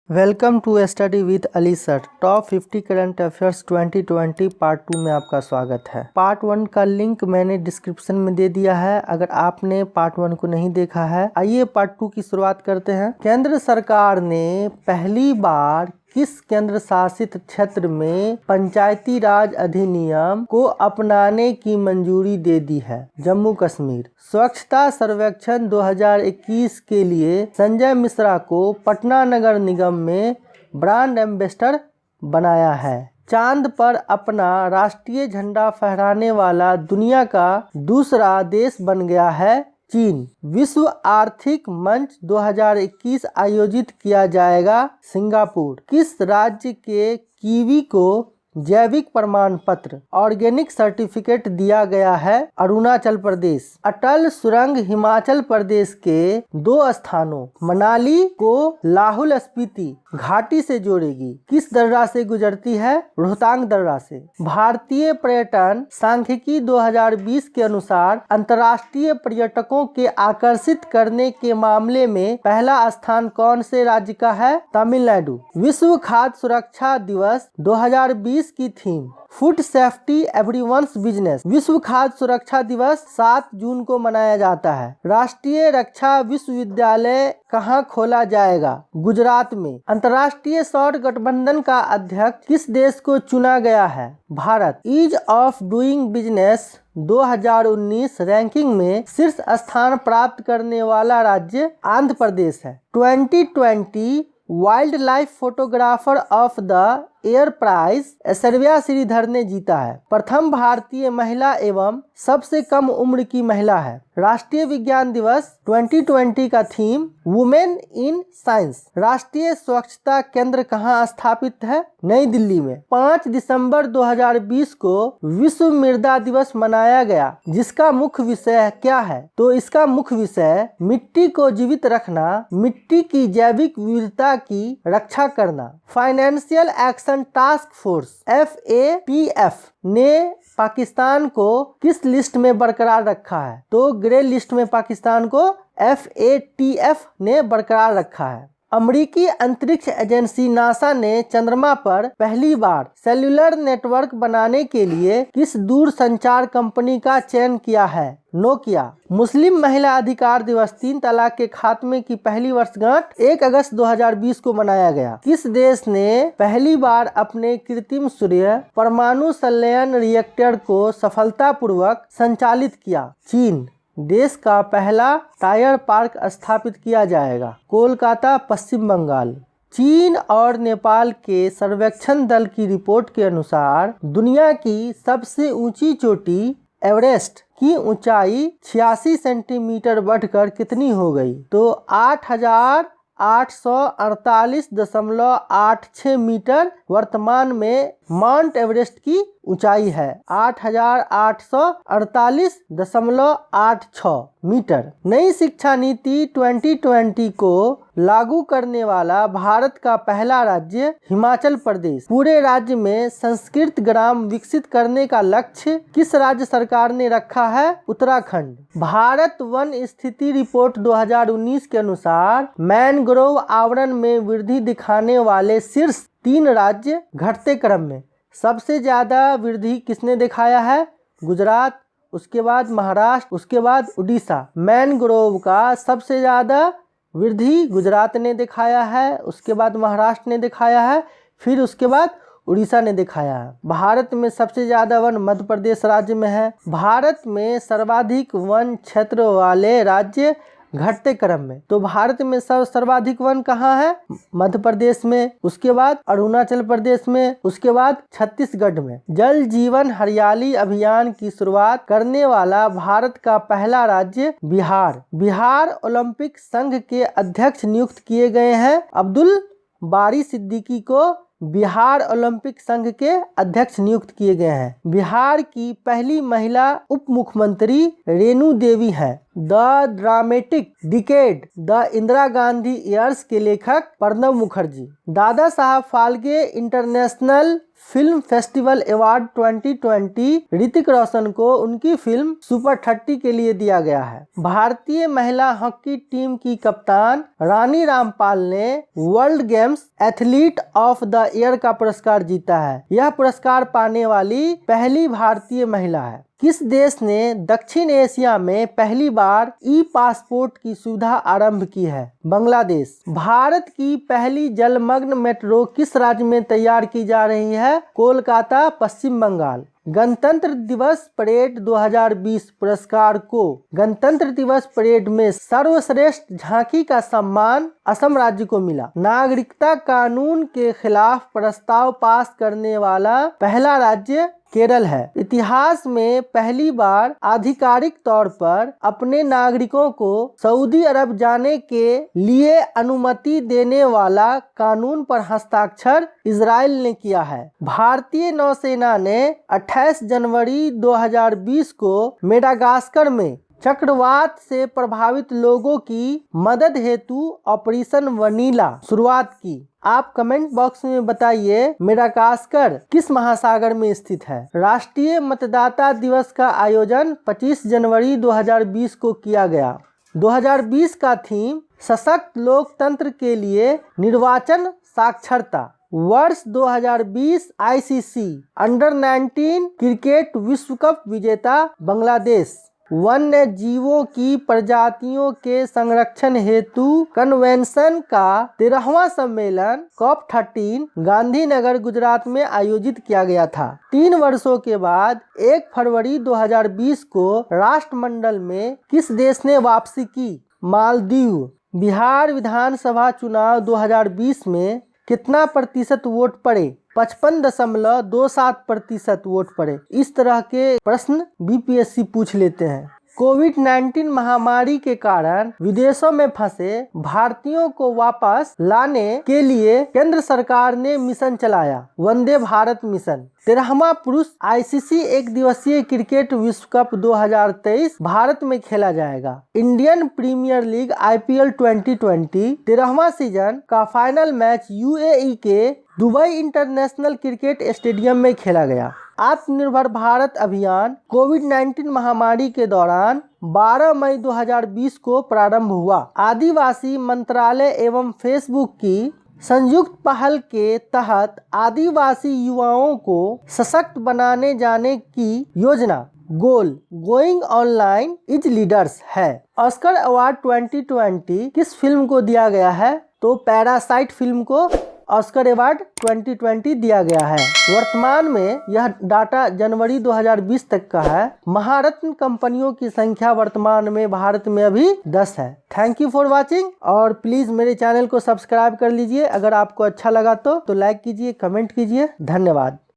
Welcome to study with Ali sir. Top 50 current affairs 2020 part 2 में आपका स्वागत है। पार्ट 1 का लिंक मैंने डिस्क्रिप्शन में दे दिया है अगर आपने पार्ट 1 को नहीं देखा है। आइए पार्ट 2 की शुरुआत करते हैं। केंद्र सरकार ने पहली बार किस केंद्र शासित क्षेत्र में पंचायती राज अधिनियम को अपनाने की मंजूरी दे दी है? जम्मू कश्मीर। स्वच्छता सर्वेक्षण 2021 के लिए संजय मिश्रा को पटना नगर निगम में ब्रांड एम्बेसडर बनाया है। चांद पर अपना राष्ट्रीय झंडा फहराने वाला दुनिया का दूसरा देश बन गया है चीन। विश्व आर्थिक मंच 2021 आयोजित किया जाएगा सिंगापुर। किस राज्य के कीवी को जैविक प्रमाण पत्र ऑर्गेनिक सर्टिफिकेट दिया गया है? अरुणाचल प्रदेश। अटल सुरंग हिमाचल प्रदेश के 2 स्थानों मनाली को लाहौल स्पीति घाटी से जोड़ेगी। किस दर्रा से गुजरती है? रोहतांग दर्रा से। भारतीय पर्यटन सांख्यिकी 2020 के अनुसार अंतर्राष्ट्रीय पर्यटकों के आकर्षित करने के मामले में पहला स्थान कौन से राज्य का है? तमिलनाडु। विश्व खाद्य सुरक्षा दिवस 2020 की theme food safety everyone's business. विश्व खाद्य सुरक्षा दिवस 7 जून को मनाया जाता है। राष्ट्रीय रक्षा विश्वविद्यालय कहाँ खोला जाएगा? गुजरात में। अंतर्राष्ट्रीय सौर गठबंधन का अध्यक्ष किस देश को चुना गया है? Bharat. Ease of doing business 2019 ranking में शीर्ष स्थान प्राप्त करने वाला राज्य आंध्र प्रदेश है। 2020 wildlife photographer of the year prize Aishwarya Sridhar ने जीता है। प्रथम भारतीय महिला एवं सबसे कम उम्र की महिला है। राष्ट्रीय विज्ञान दिवस 2020 का थीम वुमेन इन साइंस। राष्ट्रीय स्वच्छता केंद्र कहाँ स्थापित है? नई दिल्ली में। 5 दिसंबर 2020 को विश्व मृदा दिवस मनाया गया जिसका मुख्य विषय क्या है? तो इसका मुख्य विषय मिट्टी को जीवित रखना, मिट्टी की जैविक विविधता की रक्षा करना। Financial action task force FATF ने पाकिस्तान को किस लिस्ट में बरकरार रखा है? तो ग्रे लिस्ट में पाकिस्तान को FATF ने बरकरार रखा है। अमेरिकी अंतरिक्ष एजेंसी नासा ने चंद्रमा पर पहली बार सेल्युलर नेटवर्क बनाने के लिए किस दूरसंचार कंपनी का चयन किया है? नोकिया। मुस्लिम महिला अधिकार दिवस 3 तलाक के खात्मे की पहली वर्षगांठ 1 अगस्त 2020 को मनाया गया। किस देश ने पहली बार अपने कृत्रिम सूर्य परमाणु संलयन रिएक्टर को सफलतापूर्वक संचालित किया? चीन। देश का पहला टायर पार्क स्थापित किया जाएगा कोलकाता, पश्चिम बंगाल। चीन और नेपाल के सर्वेक्षण दल की रिपोर्ट के अनुसार दुनिया की सबसे ऊंची चोटी एवरेस्ट की ऊंचाई 86 सेंटीमीटर बढ़कर कितनी हो गई? तो 8,848.86 मीटर वर्तमान में माउंट एवरेस्ट की ऊंचाई है। 8,848.86 मीटर। नई शिक्षा नीति 2020 को लागू करने वाला भारत का पहला राज्य हिमाचल प्रदेश। पूरे राज्य में संस्कृत ग्राम विकसित करने का लक्ष्य किस राज्य सरकार ने रखा है? उत्तराखंड। भारत वन स्थिति रिपोर्ट 2019 के अनुसार मैनग्रोव आवरण में वृद्धि दिखाने वाले शीर्ष 3 राज्य घटते क्रम में सबसे ज्यादा वृद्धि किसने दिखाया है? गुजरात, उसके बाद महाराष्ट्र, उसके बाद उड़ीसा। मैनग्रोव का सबसे ज्यादा वृद्धि गुजरात ने दिखाया है, उसके बाद महाराष्ट्र ने दिखाया है, फिर उसके बाद उड़ीसा ने दिखाया है। भारत में सबसे ज्यादा वन मध्य प्रदेश राज्य में है। भारत में सर्वाधिक वन क्षेत्र वाले राज्य घटते क्रम में, तो भारत में सर्वाधिक वन कहाँ है? मध्य प्रदेश में, उसके बाद अरुणाचल प्रदेश में, उसके बाद छत्तीसगढ़ में। जल जीवन हरियाली अभियान की शुरुआत करने वाला भारत का पहला राज्य बिहार। बिहार ओलंपिक संघ के अध्यक्ष नियुक्त किए गए हैं अब्दुल बारी सिद्दीकी को बिहार ओलंपिक संघ के अध्यक्ष नियुक्त किए गए हैं। बिहार की पहली महिला उप मुख्यमंत्री रेणु देवी हैं। The dramatic decade the Indira Gandhi years के लेखक Pranab Mukherjee. Dada Saheb Phalke international film festival award 2020 Hrithik Roshan को उनकी फिल्म सुपर 30 के लिए दिया गया है। भारतीय महिला हॉकी टीम की कप्तान रानी रामपाल ने world games athlete of the year का पुरस्कार जीता है। यह पुरस्कार पाने वाली पहली भारतीय महिला है। किस देश ने दक्षिण एशिया में पहली बार ई पासपोर्ट की सुविधा आरंभ की है? बांग्लादेश। भारत की पहली जलमग्न मेट्रो किस राज्य में तैयार की जा रही है? कोलकाता, पश्चिम बंगाल। गणतंत्र दिवस परेड 2020 पुरस्कार को गणतंत्र दिवस परेड में सर्वश्रेष्ठ झांकी का सम्मान असम राज्य को मिला। नागरिकता कानून के खिलाफ प्रस्ताव पास करने वाला पहला राज्य केरल है। इतिहास में पहली बार आधिकारिक तौर पर अपने नागरिकों को सऊदी अरब जाने के लिए अनुमति देने वाला कानून पर हस्ताक्षर इजराइल ने किया है। भारतीय नौसेना ने 28 जनवरी 2020 को मेडागास्कर में चक्रवात से प्रभावित लोगों की मदद हेतु ऑपरेशन वनीला शुरुआत की। आप कमेंट बॉक्स में बताइए मेडागास्कर किस महासागर में स्थित है? राष्ट्रीय मतदाता दिवस का आयोजन 25 जनवरी 2020 को किया गया। 2020 का थीम सशक्त लोकतंत्र के लिए निर्वाचन साक्षरता। वर्ष 2020 आईसीसी अंडर 19 क्रिकेट विश्व कप विजेता बांग्लादेश। वन्य जीवों की प्रजातियों के संरक्षण हेतु कन्वेंशन का 13वां सम्मेलन COP13 गांधीनगर गुजरात में आयोजित किया गया था। 3 वर्षों के बाद 1 फरवरी 2020 को राष्ट्रमंडल में किस देश ने वापसी की? मालदीव। बिहार विधानसभा चुनाव 2020 में कितना प्रतिशत वोट पड़े? 55.27% वोट पड़े। इस तरह के प्रश्न बीपीएससी पूछ लेते हैं। कोविड-19 महामारी के कारण विदेशों में फंसे भारतीयों को वापस लाने के लिए केंद्र सरकार ने मिशन चलाया, वंदे भारत मिशन। 13वां पुरुष आईसीसी एक दिवसीय क्रिकेट विश्व कप 2023 भारत में खेला जाएगा। इंडियन प्रीमियर लीग IPL 2020 13वां सीजन का फाइनल मैच UAE के दुबई इंटरनेशनल क्रिकेट स्टेडियम में खेला गया। आत्मनिर्भर भारत अभियान कोविड-19 महामारी के दौरान 12 मई 2020 को प्रारंभ हुआ। आदिवासी मंत्रालय एवं फेसबुक की संयुक्त पहल के तहत आदिवासी युवाओं को सशक्त बनाने जाने की योजना गोइंग ऑनलाइन इज लीडर्स है। ऑस्कर अवार्ड 2020 किस फिल्म को दिया गया है? तो पैरासाइट फिल्म को ऑस्कर अवार्ड 2020 दिया गया है। वर्तमान में यह डाटा जनवरी 2020 तक का है। महारत्न कंपनियों की संख्या वर्तमान में भारत में अभी 10 है। थैंक यू फॉर वाचिंग और प्लीज मेरे चैनल को सब्सक्राइब कर लीजिए। अगर आपको अच्छा लगा तो लाइक कीजिए, कमेंट कीजिए। धन्यवाद।